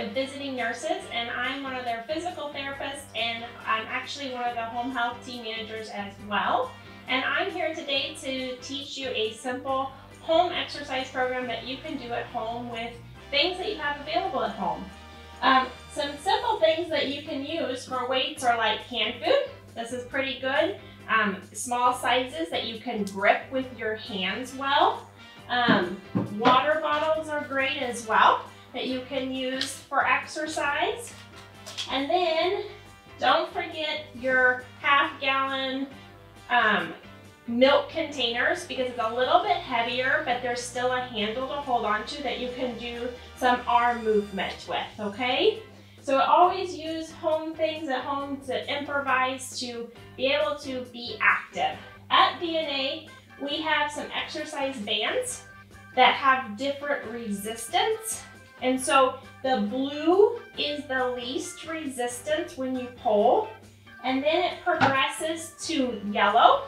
with Visiting Nurses, and I'm one of their physical therapists, and I'm actually one of the home health team managers as well. And I'm here today to teach you a simple home exercise program that you can do at home with things that you have available at home. Some simple things that you can use for weights are like hand food. This is pretty good. Small sizes that you can grip with your hands well. Water bottles are great as well that you can use for exercise. And then don't forget your half-gallon milk containers, because it's a little bit heavier, but there's still a handle to hold on to that you can do some arm movement with, okay? So always use home things at home to improvise, to be able to be active. At VNA, we have some exercise bands that have different resistance. And so the blue is the least resistance when you pull, and then it progresses to yellow,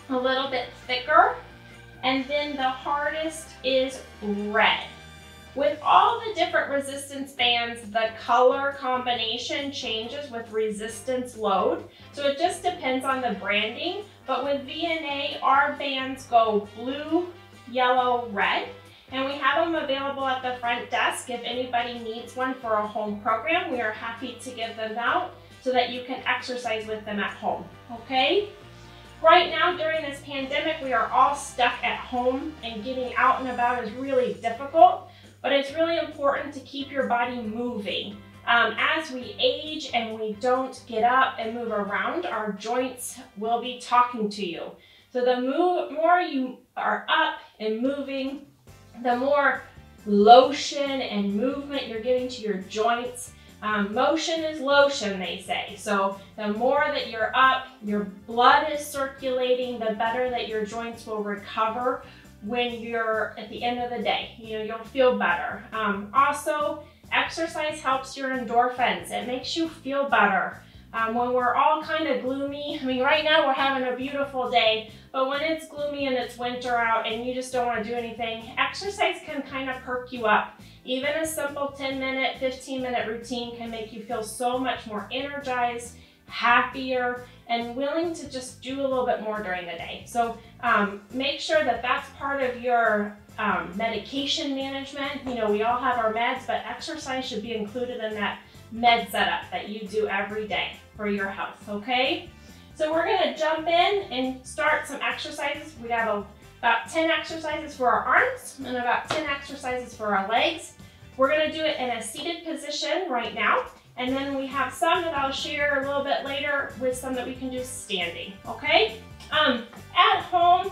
a little bit thicker, and then the hardest is red. With all the different resistance bands, the color combination changes with resistance load. So it just depends on the branding. But with VNA, our bands go blue, yellow, red. And we have them available at the front desk. If anybody needs one for a home program, we are happy to give them out so that you can exercise with them at home, okay? Right now, during this pandemic, we are all stuck at home, and getting out and about is really difficult. But it's really important to keep your body moving. As we age and we don't get up and move around, our joints will be talking to you. So the more you are up and moving, the more lotion and movement you're giving to your joints. Motion is lotion, they say. So the more that you're up, your blood is circulating, the better that your joints will recover when you're at the end of the day. You know, you'll feel better. Also, exercise helps your endorphins. It makes you feel better. When we're all kind of gloomy, I mean, right now we're having a beautiful day, but when it's gloomy and it's winter out and you just don't want to do anything, exercise can kind of perk you up. Even a simple 10-minute, 15-minute routine can make you feel so much more energized, happier, and willing to just do a little bit more during the day. So make sure that that's part of your medication management. You know, we all have our meds, but exercise should be included in that med setup that you do every day for your health, okay? So we're gonna jump in and start some exercises. We have about 10 exercises for our arms and about 10 exercises for our legs. We're gonna do it in a seated position right now. And then we have some that I'll share a little bit later with some that we can do standing, okay? At home,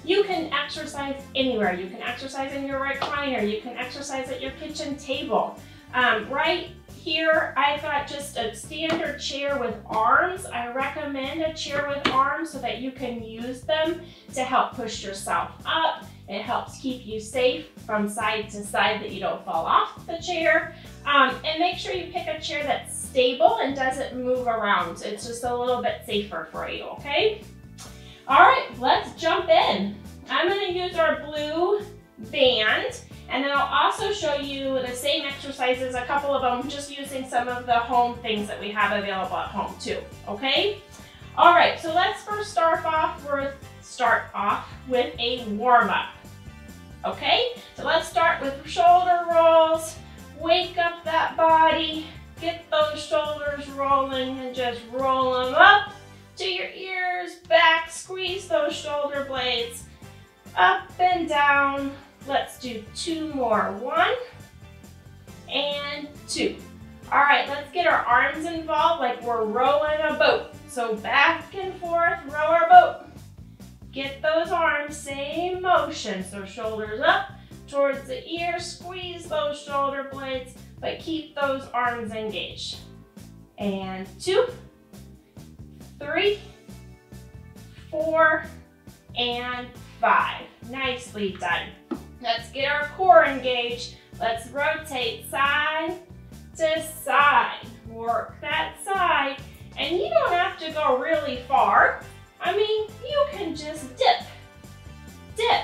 you can exercise anywhere. You can exercise in your recliner. You can exercise at your kitchen table. Right here, I've got just a standard chair with arms. I recommend a chair with arms so that you can use them to help push yourself up. It helps keep you safe from side to side that you don't fall off the chair. And make sure you pick a chair that's stable and doesn't move around. It's just a little bit safer for you, okay? All right, let's jump in. I'm gonna use our blue band, and then I'll also show you the same exercises, a couple of them, just using some of the home things that we have available at home too, okay? All right, so let's first start off with a warm-up, okay? So let's start with shoulder rolls. Wake up that body, get those shoulders rolling, and just roll them up to your ears, back, squeeze those shoulder blades, up and down. Let's do 2 more, 1 and 2. All right, let's get our arms involved like we're rowing a boat. So back and forth, row our boat. Get those arms, same motion. So shoulders up towards the ear, squeeze those shoulder blades, but keep those arms engaged. And 2, 3, 4, and 5. Nicely done. Let's get our core engaged. Let's rotate side to side. Work that side. And you don't have to go really far. I mean, you can just dip. Dip.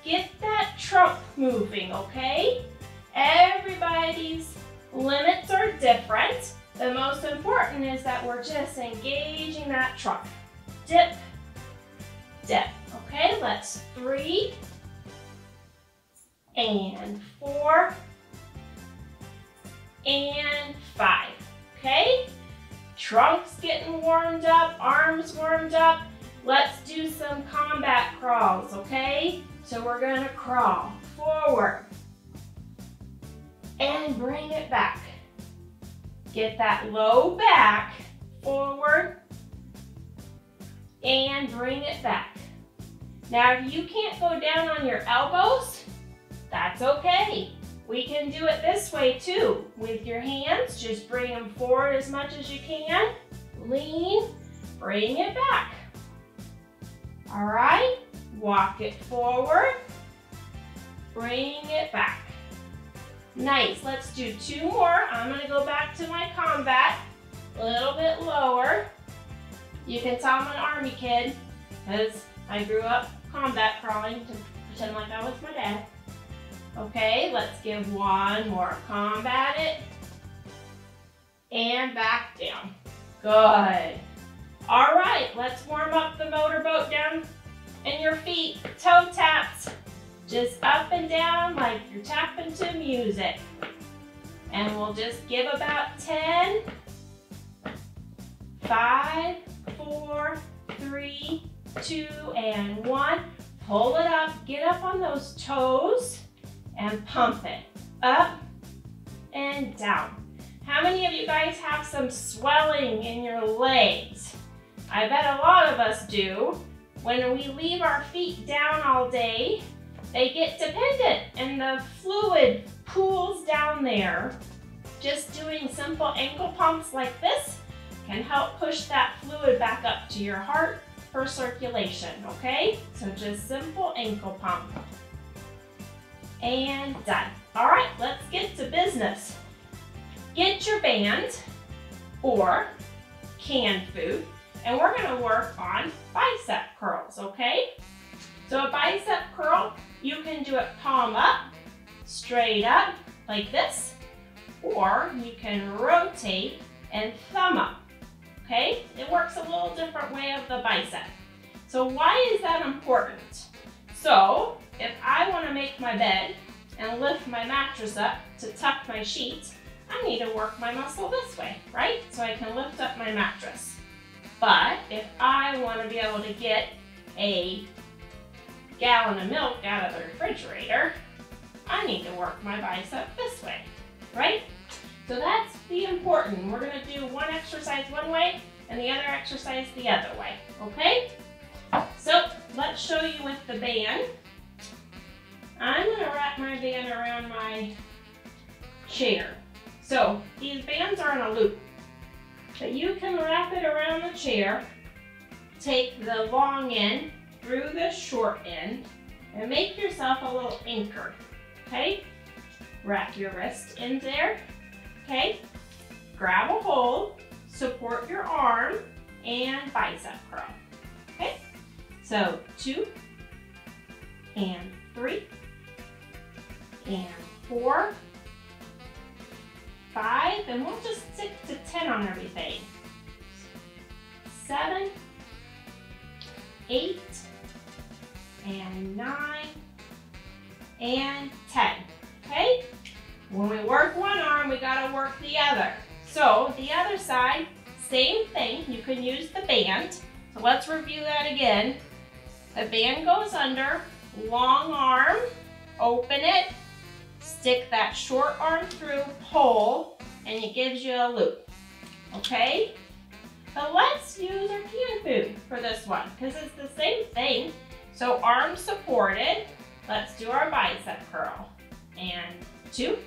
Get that trunk moving, okay? Everybody's Limits are different. The most important is that we're just engaging that trunk. Dip, dip. Okay, let's 3 and 4 and 5. Okay, trunk's getting warmed up, arms warmed up. Let's do some combat crawls, okay? So we're gonna crawl forward and bring it back. Get that low back, forward, and bring it back. Now, if you can't go down on your elbows, that's okay. We can do it this way too. With your hands, just bring them forward as much as you can. Lean, bring it back. All right, walk it forward, bring it back. Nice, let's do 2 more. I'm gonna go back to my combat, a little bit lower. You can tell I'm an Army kid, because I grew up combat crawling to pretend like I was my dad. Okay, let's give 1 more. Combat it, and back down. Good. All right, let's warm up the motorboat down in your feet, toe taps. Just up and down like you're tapping to music. And we'll just give about 10, 5, 4, 3, 2, and 1. Pull it up, get up on those toes and pump it up and down. How many of you guys have some swelling in your legs? I bet a lot of us do. When we leave our feet down all day, they get dependent and the fluid pools down there. Just doing simple ankle pumps like this can help push that fluid back up to your heart for circulation, okay? So just simple ankle pump. And done. All right, let's get to business. Get your band or canned food, and we're gonna work on bicep curls, okay? So a bicep curl, you can do it palm up, straight up, like this, or you can rotate and thumb up, okay? It works a little different way of the bicep. So why is that important? So if I want to make my bed and lift my mattress up to tuck my sheets, I need to work my muscle this way, right? So I can lift up my mattress. But if I want to be able to get a gallon of milk out of the refrigerator, I need to work my bicep this way, right? So that's the important. We're gonna do one exercise one way and the other exercise the other way, okay? So let's show you with the band. I'm gonna wrap my band around my chair. So these bands are in a loop, but you can wrap it around the chair, take the long end through the short end, and make yourself a little anchor, okay? Wrap your wrist in there, okay? Grab a hold, support your arm, and bicep curl, okay? So 2, and 3, and 4, 5, and we'll just stick to 10 on everything. 7, 8, and 9, and 10, okay? When we work one arm, we gotta work the other. So the other side, same thing, you can use the band. So let's review that again. The band goes under, long arm, open it, stick that short arm through, pull, and it gives you a loop, okay? But let's use our canned food for this one, because it's the same thing. So arms supported, let's do our bicep curl. And 2,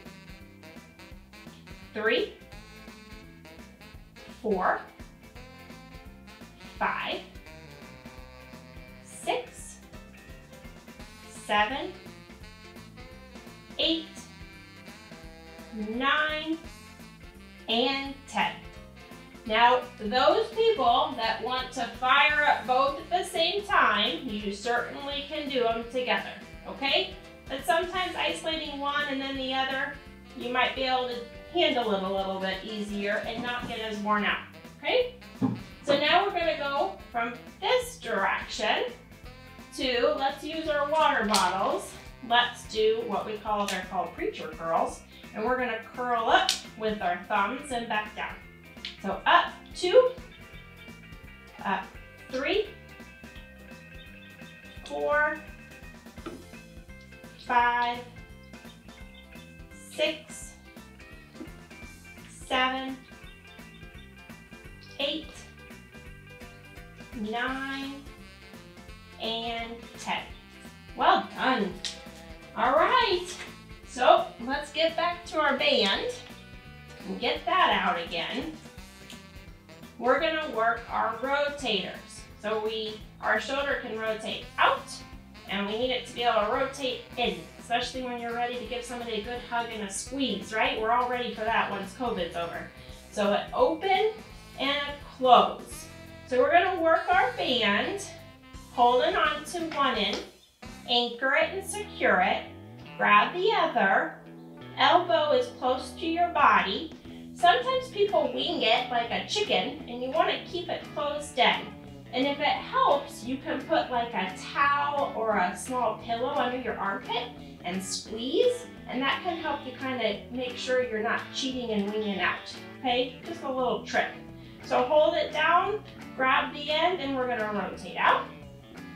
3, 4, 5, 6, 7, 8, 9, and 10. Now, those people that want to fire up both at the same time, you certainly can do them together, okay? But sometimes isolating one and then the other, you might be able to handle it a little bit easier and not get as worn out, okay? So now we're gonna go from this direction to, let's use our water bottles. Let's do what they're called preacher curls. And we're gonna curl up with our thumbs and back down. So up 2, up 3, 4, 5, 6, 7, 8, 9, and 10. Well done. All right, so let's get back to our band and get that out again. We're gonna work our rotators. So our shoulder can rotate out, and we need it to be able to rotate in, especially when you're ready to give somebody a good hug and a squeeze, right? We're all ready for that once COVID's over. So an open and a close. So we're gonna work our band, holding on to one end, anchor it and secure it, grab the other, elbow is close to your body. Sometimes people wing it like a chicken, and you want to keep it closed in. And if it helps, you can put like a towel or a small pillow under your armpit and squeeze, and that can help you kind of make sure you're not cheating and winging out, okay? Just a little trick. So hold it down, grab the end, and we're gonna rotate out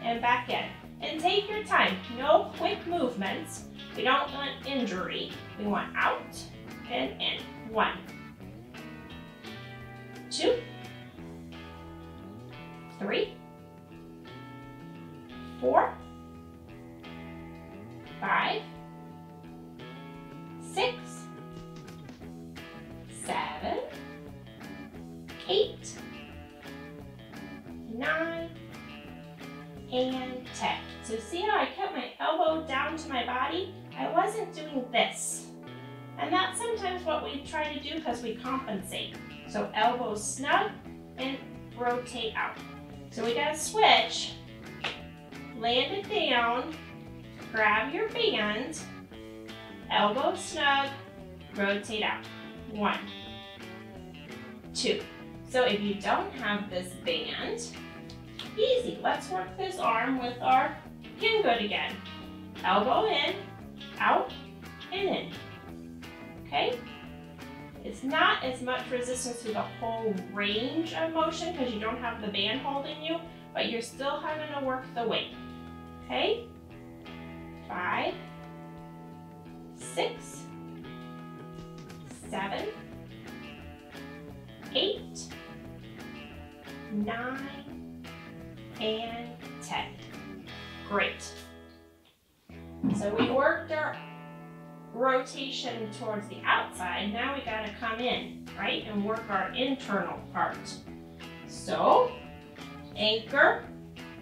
and back in. And take your time, no quick movements. We don't want injury. We want out and in. 1, 2, 3, 4, 5, 6, 7, 8, 9, and 10. So see how I kept my elbow down to my body? I wasn't doing this. And that's sometimes what we try to do because we compensate. So elbows snug and rotate out. So we gotta switch, land it down, grab your band, elbow snug, rotate out. 1, 2. So if you don't have this band, easy, let's work this arm with our pin good again. Elbow in, out, and in. Okay? It's not as much resistance to the whole range of motion because you don't have the band holding you, but you're still having to work the weight. Okay? 5, 6, 7, 8, 9, and 10. Great. So we worked our rotation towards the outside. Now we gotta come in, right, and work our internal part. So, anchor,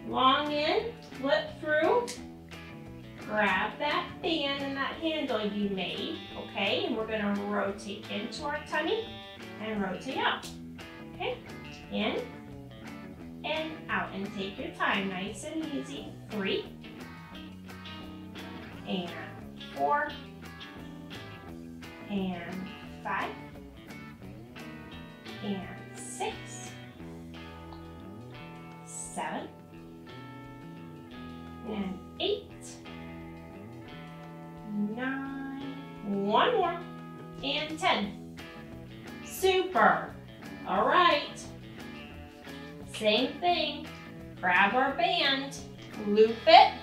long in, flip through, grab that band and that handle you made, okay, and we're gonna rotate into our tummy and rotate out, okay, in and out, and take your time, nice and easy. 3, and 4, and 5, and 6, 7, and 8, 9, one more, and 10. Super. All right. Same thing. Grab our band, loop it,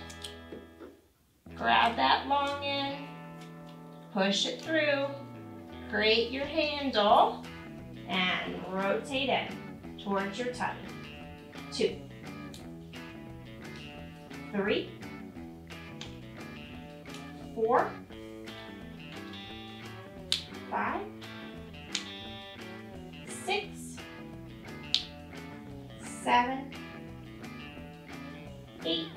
grab that long end, push it through, create your handle, and rotate in towards your tummy. 2, 3, 4, 5, 6, 7, 8,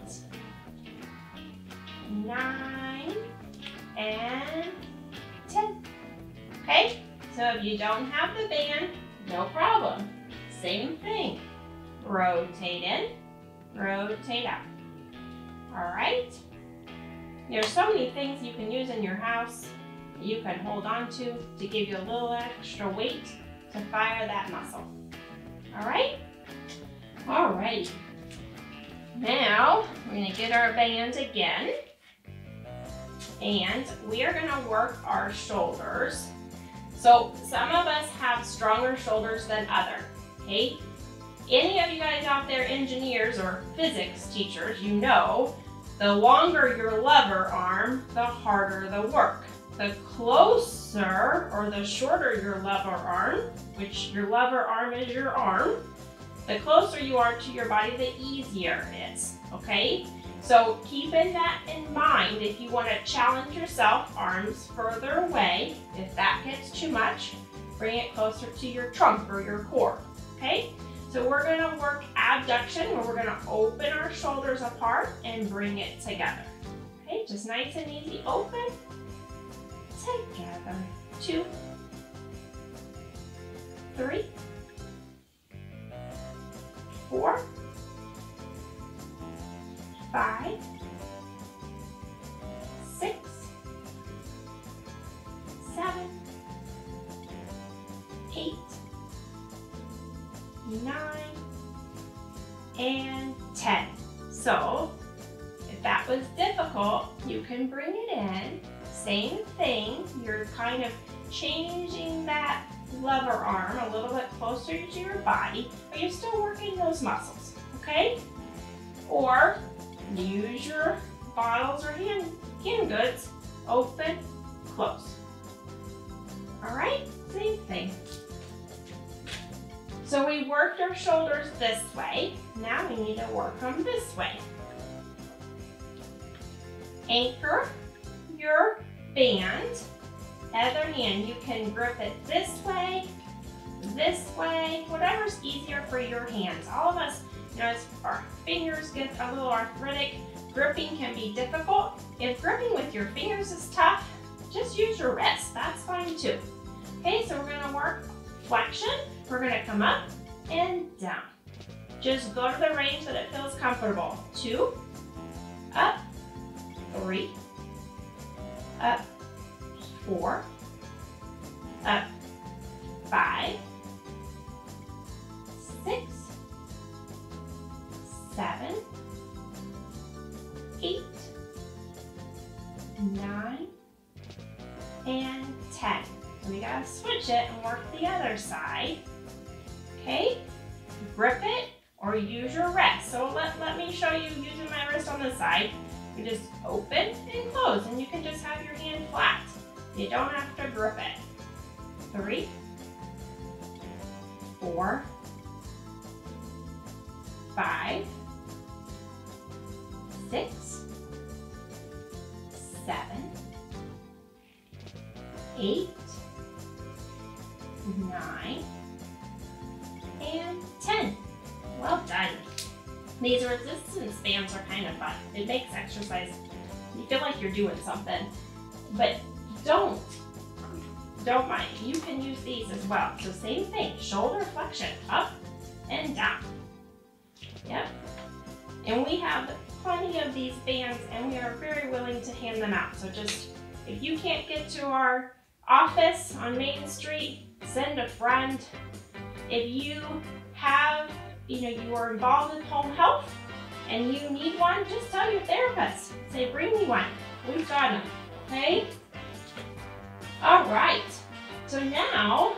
9, and 10. Okay, so if you don't have the band, no problem. Same thing. Rotate in, rotate out. All right. There's so many things you can use in your house. that you can hold on to give you a little extra weight to fire that muscle. All right? All right. Now, we're gonna get our band again. And we are gonna work our shoulders. So some of us have stronger shoulders than others, okay? Any of you guys out there, engineers or physics teachers, you know, the longer your lever arm, the harder the work. The closer or the shorter your lever arm, which your lever arm is your arm, the closer you are to your body, the easier it is, okay? So keeping that in mind, if you want to challenge yourself, arms further away. If that gets too much, bring it closer to your trunk or your core, okay? So we're going to work abduction, where we're going to open our shoulders apart and bring it together. Okay, just nice and easy, open, together. 2, 3, 4, 5, 6, 7, 8, 9, and 10. So if that was difficult, you can bring it in. Same thing, you're kind of changing that lever arm a little bit closer to your body, but you're still working those muscles, okay? Or use your bottles or hand goods, open, close. All right, same thing. So we worked our shoulders this way. Now we need to work them this way. Anchor your band. Other hand, you can grip it this way, whatever's easier for your hands. All of us, you know, as our fingers get a little arthritic, gripping can be difficult. If gripping with your fingers is tough, just use your wrists. That's fine too. Okay, so we're gonna work flexion. We're gonna come up and down. Just go to the range that it feels comfortable. 2, up, 3, up, 4, up, 5, 6, 7, 8, 9, and 10. So we gotta switch it and work the other side. Okay, grip it or use your wrist. So let me show you using my wrist on this side. You just open and close, and you can just have your hand flat. You don't have to grip it. 3, 4, 5, 6, 7, 8, 9, and 10. Well done. These resistance bands are kind of fun. It makes exercise, you feel like you're doing something, but don't mind. You can use these as well. So same thing, shoulder flexion, up and down. Yep. And we have plenty of these bands, and we are very willing to hand them out. So just, if you can't get to our office on Main Street, send a friend. If you have, you are involved in home health and you need one, just tell your therapist. Say, bring me one. We've got them, okay? All right, so now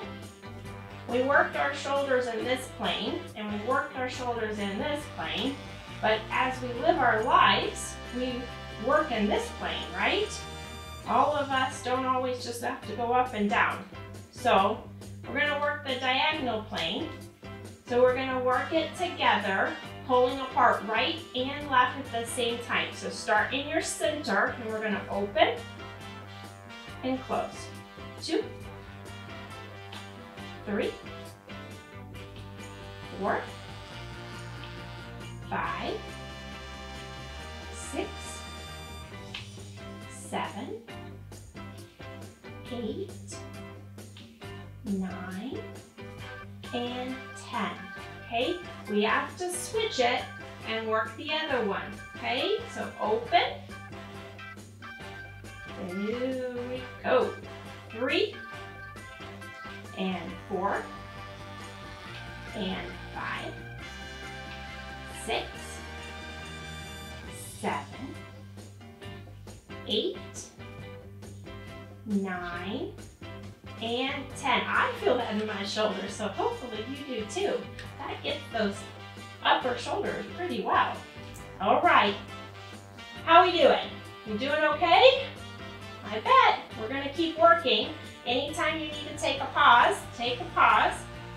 we worked our shoulders in this plane and we worked our shoulders in this plane, but as we live our lives, we work in this plane, right? All of us don't always just have to go up and down. So we're gonna work the diagonal plane. So we're gonna work it together, pulling apart right and left at the same time. So start in your center, and we're gonna open and close. 2, 3, 4, 5, 6, 7, 8, 9, and 10. Okay, we have to switch it and work the other one. Okay, so open. There we go. 3 and 4 and 5, 6, 7, 8, 9, and 10. I feel that in my shoulders, so hopefully you do too. That gets those upper shoulders pretty well. All right, how we doing? You doing okay? I bet. We're gonna keep working. Anytime you need to take a pause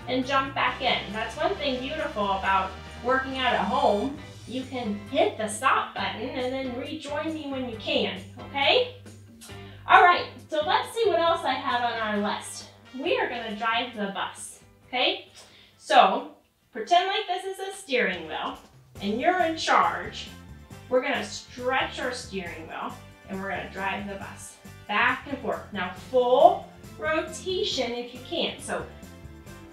and jump back in. That's one thing beautiful about working out at home. You can hit the stop button and then rejoin me when you can, okay? All right, so let's see what else I have on our list. We are gonna drive the bus, okay? So pretend like this is a steering wheel and you're in charge. We're gonna stretch our steering wheel and we're gonna drive the bus back and forth. Now full rotation if you can. So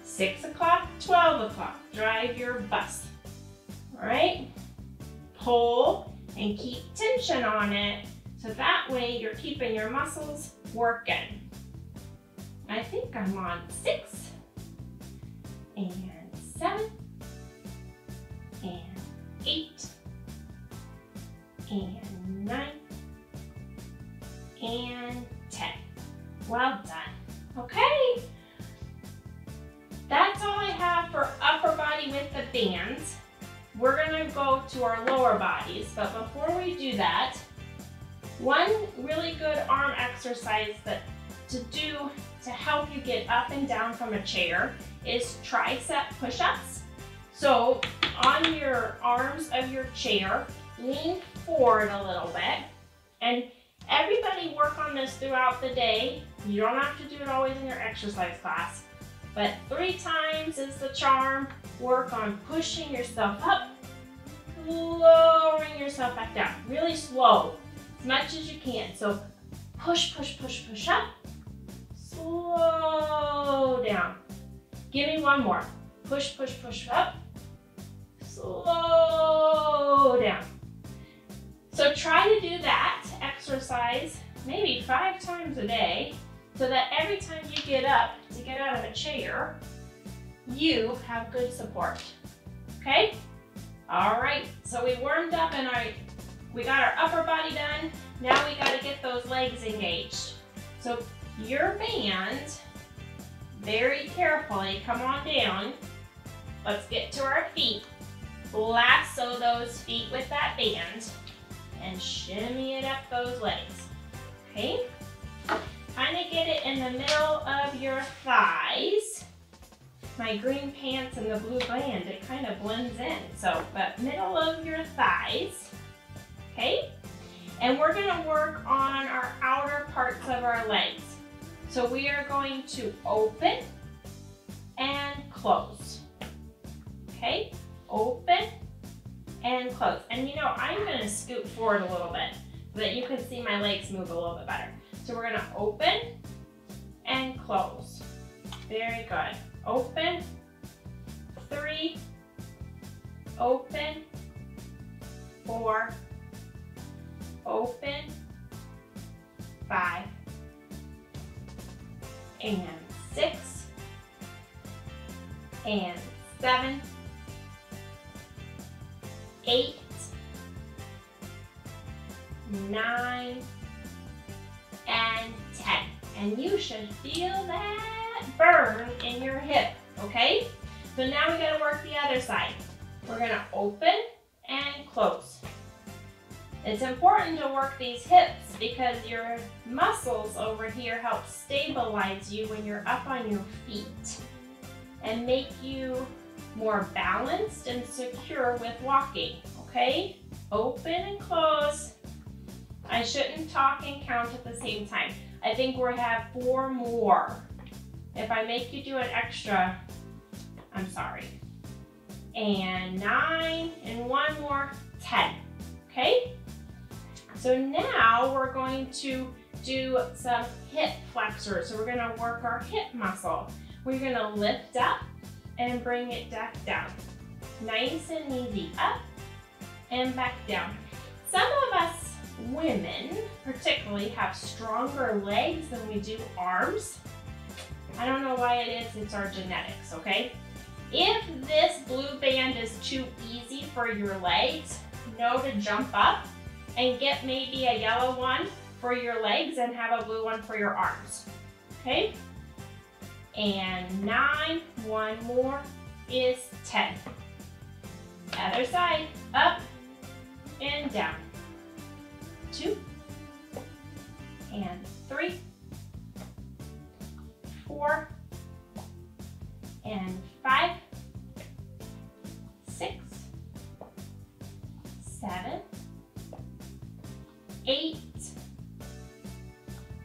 6 o'clock, 12 o'clock, drive your bus, all right? Pull and keep tension on it so that way you're keeping your muscles working. I think I'm on 6 and 7 and 8 and 9 and 10. Well done. Okay. That's all I have for upper body with the bands. We're gonna go to our lower bodies, but before we do that, one really good arm exercise to do to help you get up and down from a chair is tricep push-ups. So on your arms of your chair, lean forward a little bit, and everybody work on this throughout the day. You don't have to do it always in your exercise class, but 3 times is the charm. Work on pushing yourself up, lowering yourself back down, really slow, as much as you can. So push, push, push, push up, slow down. Give me one more. Push, push, push up, slow down. So try to do that exercise maybe 5 times a day so that every time you get up to get out of a chair, you have good support, okay? All right, so we warmed up and we got our upper body done. Now we gotta get those legs engaged. So your band, very carefully, come on down. Let's get to our feet. Lasso those feet with that band and shimmy it up those legs, okay? Kind of get it in the middle of your thighs. My green pants and the blue band, it kind of blends in. So, but middle of your thighs, okay? And we're gonna work on our outer parts of our legs. So we are going to open and close, okay? Open and close. And you know, I'm gonna scoot forward a little bit so that you can see my legs move a little bit better. So we're gonna open and close. Very good. Open, 3, open, 4, open, 5, and 6, and 7, 8, 9, and 10. And you should feel that burn in your hip, okay? So now we gotta work the other side. We're gonna open and close. It's important to work these hips because your muscles over here help stabilize you when you're up on your feet and make you more balanced and secure with walking, okay? Open and close. I shouldn't talk and count at the same time. I think we have 4 more. If I make you do an extra, I'm sorry. And 9, and 1 more, 10, okay? So now we're going to do some hip flexors. So we're gonna work our hip muscle. We're gonna lift up and bring it back down. Nice and easy, up and back down. Some of us women particularly have stronger legs than we do arms. I don't know why it is, it's our genetics, okay? If this blue band is too easy for your legs, know to jump up and get maybe a yellow one for your legs and have a blue one for your arms, okay? And 9, one more is 10. Other side, up and down. 2, and 3, 4, and 5, 6, 7, 8,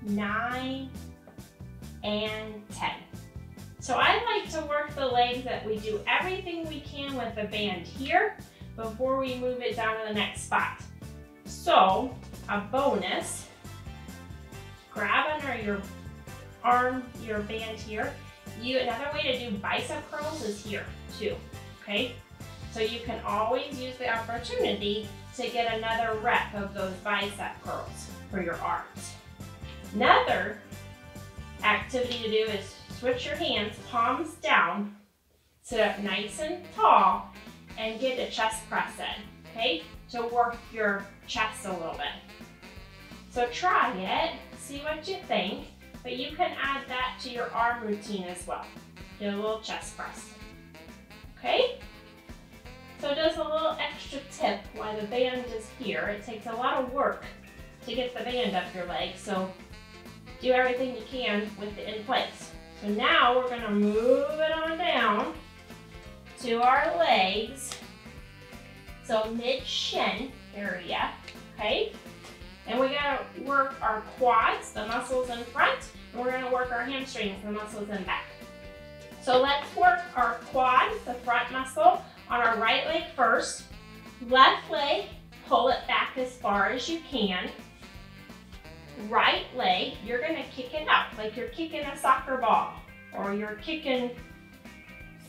9, and 10. So I like to work the legs that we do everything we can with the band here before we move it down to the next spot. So a bonus, grab under your arm, your band here. Another way to do bicep curls is here too, okay? So you can always use the opportunity to get another rep of those bicep curls for your arms. Another activity to do is switch your hands, palms down, sit up nice and tall, and get a chest press in, okay? To work your chest a little bit. So try it, see what you think, but you can add that to your arm routine as well. Do a little chest press, okay? So just a little extra tip while the band is here. It takes a lot of work to get the band up your leg, so do everything you can with it in place. So now we're gonna move it on down to our legs. So mid-shin area, okay? And we gotta work our quads, the muscles in front, and we're gonna work our hamstrings, the muscles in back. So let's work our quads, the front muscle, on our right leg first. Left leg, pull it back as far as you can. Right leg, you're gonna kick it out, like you're kicking a soccer ball, or you're kicking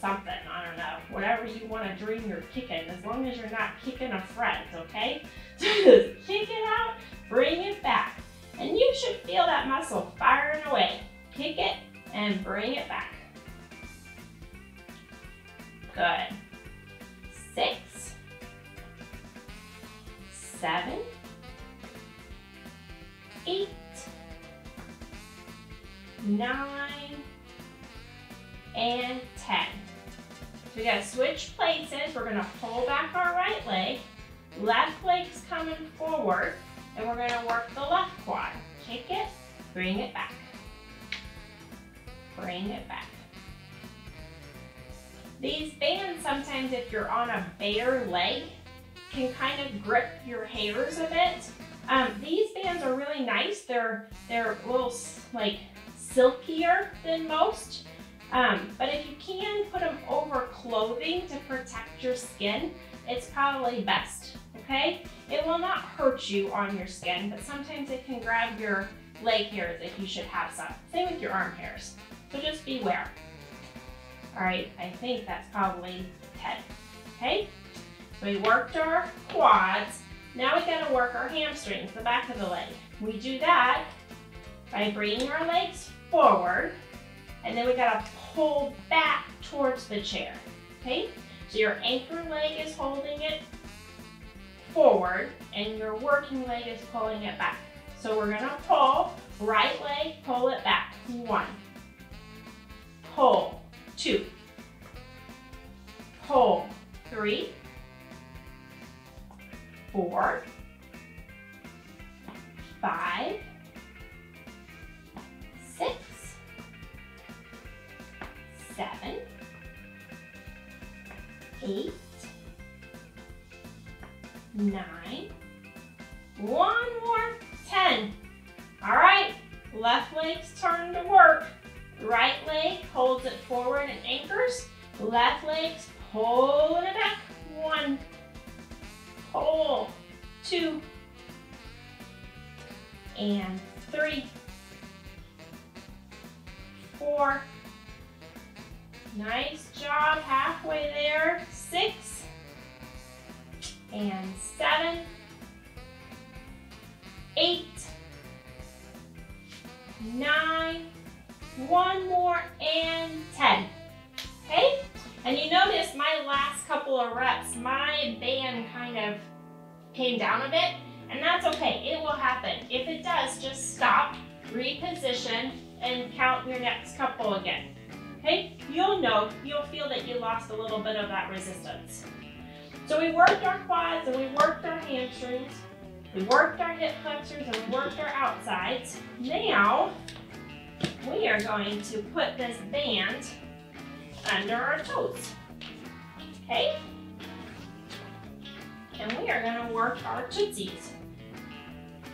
something, I don't know, whatever you wanna dream you're kicking, as long as you're not kicking a friend, okay? Just kick it out, bring it back. And you should feel that muscle firing away. Kick it and bring it back. Good. 6, 7, 8, 9, and 10. So we gotta switch places. We're gonna pull back our right leg. Left leg's coming forward, and we're gonna work the left quad. Kick it, bring it back. Bring it back. These bands, sometimes if you're on a bare leg, can kind of grip your hairs a bit. These bands are really nice. They're a little like silkier than most. But if you can put them over clothing to protect your skin, it's probably best, okay? It will not hurt you on your skin, but sometimes it can grab your leg hairs if you should have some. Same with your arm hairs, so just beware. All right, I think that's probably 10, okay? So we worked our quads. Now we gotta work our hamstrings, the back of the leg. We do that by bringing our legs forward, and then we gotta pull back towards the chair, okay? So your anchor leg is holding it forward, and your working leg is pulling it back. So we're gonna pull, right leg, pull it back. 1, pull, 2, pull, 3, 4, 5, 6, 7, 8, 9, one more, 10. All right, left leg's turn to work. Right leg holds it forward and anchors. Left leg's pulling it back. 1, pull, 2, and 3, 4. Nice job, halfway there. 6, and 7, 8, 9, one more, and 10. Okay? And you notice my last couple of reps, my band kind of came down a bit, and that's okay. It will happen. If it does, just stop, reposition, and count your next couple again. Okay? You'll feel that you lost a little bit of that resistance. So we worked our quads and we worked our hamstrings. We worked our hip flexors and we worked our outsides. Now, we are going to put this band under our toes. Okay? And we are going to work our tootsies.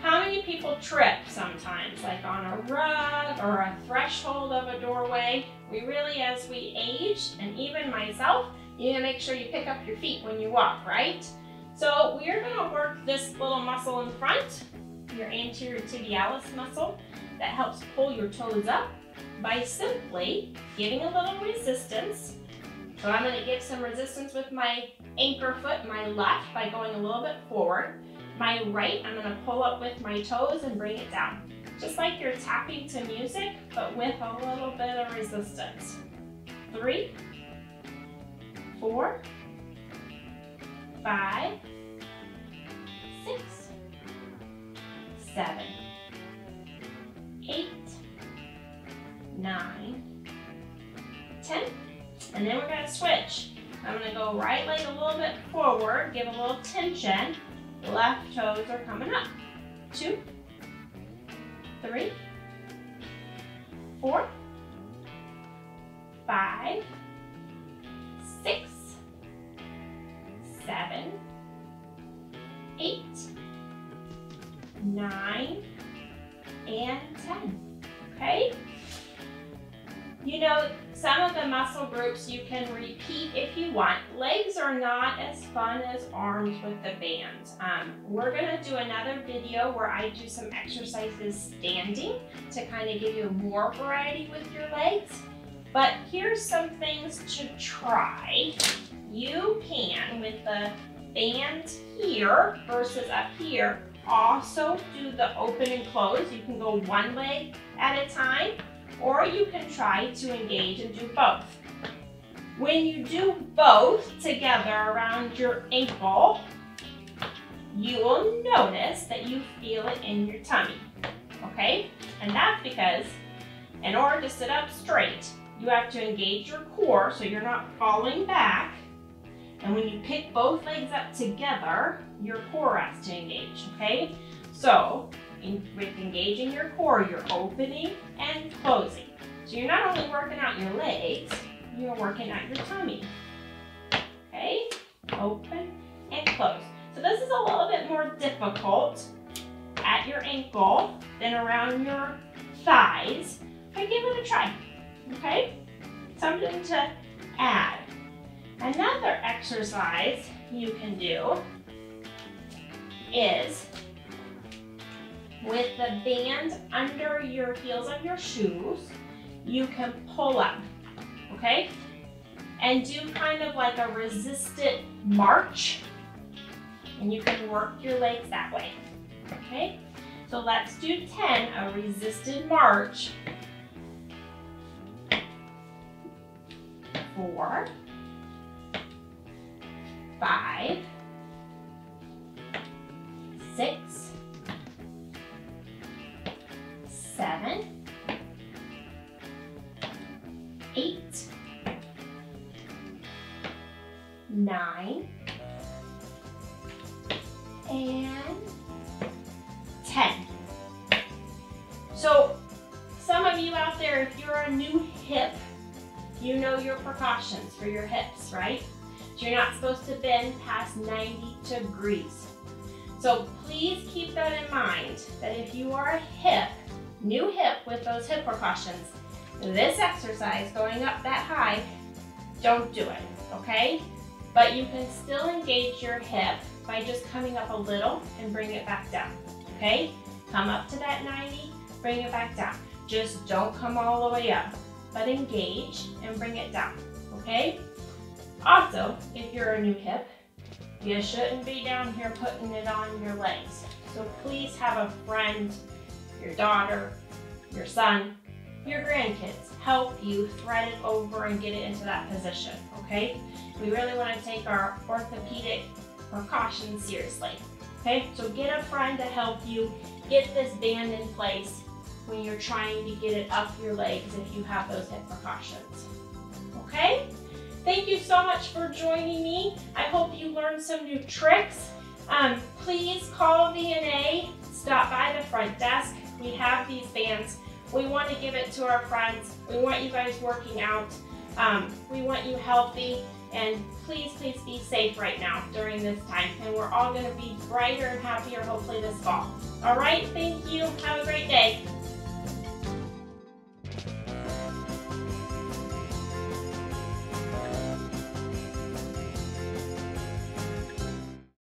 How many people trip sometimes, like on a rug or a threshold of a doorway? We really, as we age, and even myself, you need to make sure you pick up your feet when you walk, right? So we are going to work this little muscle in front, your anterior tibialis muscle, that helps pull your toes up by simply giving a little resistance. So I'm going to give some resistance with my anchor foot, my left, by going a little bit forward. My right, I'm going to pull up with my toes and bring it down. Just like you're tapping to music, but with a little bit of resistance. 3, 4, 5, 6, 7, 8, 9, 10. And then we're going to switch. I'm going to go right leg a little bit forward, give a little tension. Left toes are coming up. 2, 3, 4, 5, 6, 7, 8, 9, and 10. Okay? You know, some of the muscle groups you can repeat if you want. Legs are not as fun as arms with the bands. We're gonna do another video where I do some exercises standing to kind of give you more variety with your legs. But here's some things to try. You can, with the band here versus up here, also do the open and close. You can go one leg at a time, or you can try to engage and do both. When you do both together around your ankle, you will notice that you feel it in your tummy, okay? And that's because in order to sit up straight, you have to engage your core so you're not falling back. And when you pick both legs up together, your core has to engage, okay? So, with engaging your core, you're opening and closing. So you're not only working out your legs, you're working out your tummy. Okay? Open and close. So this is a little bit more difficult at your ankle than around your thighs, but give it a try. Okay? Something to add. Another exercise you can do is with the band under your heels of your shoes, you can pull up, okay? And do kind of like a resisted march, and you can work your legs that way, okay? So let's do 10, a resisted march. 4, 5, 6, 7, 8, 9, and 10. So some of you out there, if you're a new hip, you know your precautions for your hips, right? So you're not supposed to bend past 90 degrees. So please keep that in mind, that if you are a hip, new hip with those hip precautions, this exercise going up that high, don't do it, okay? But you can still engage your hip by just coming up a little and bring it back down, okay? Come up to that 90, bring it back down. Just don't come all the way up, but engage and bring it down, okay? Also, if you're a new hip, you shouldn't be down here putting it on your legs. So please have a friend, your daughter, your son, your grandkids. Help you thread it over and get it into that position, okay? We really want to take our orthopedic precautions seriously, okay? So get a friend to help you get this band in place when you're trying to get it up your legs if you have those hip precautions, okay? Thank you so much for joining me. I hope you learned some new tricks. Please call VNA, stop by the front desk. We have these bands. We want to give it to our friends. We want you guys working out. We want you healthy. And please, please be safe right now during this time. And we're all going to be brighter and happier hopefully this fall. All right, thank you. Have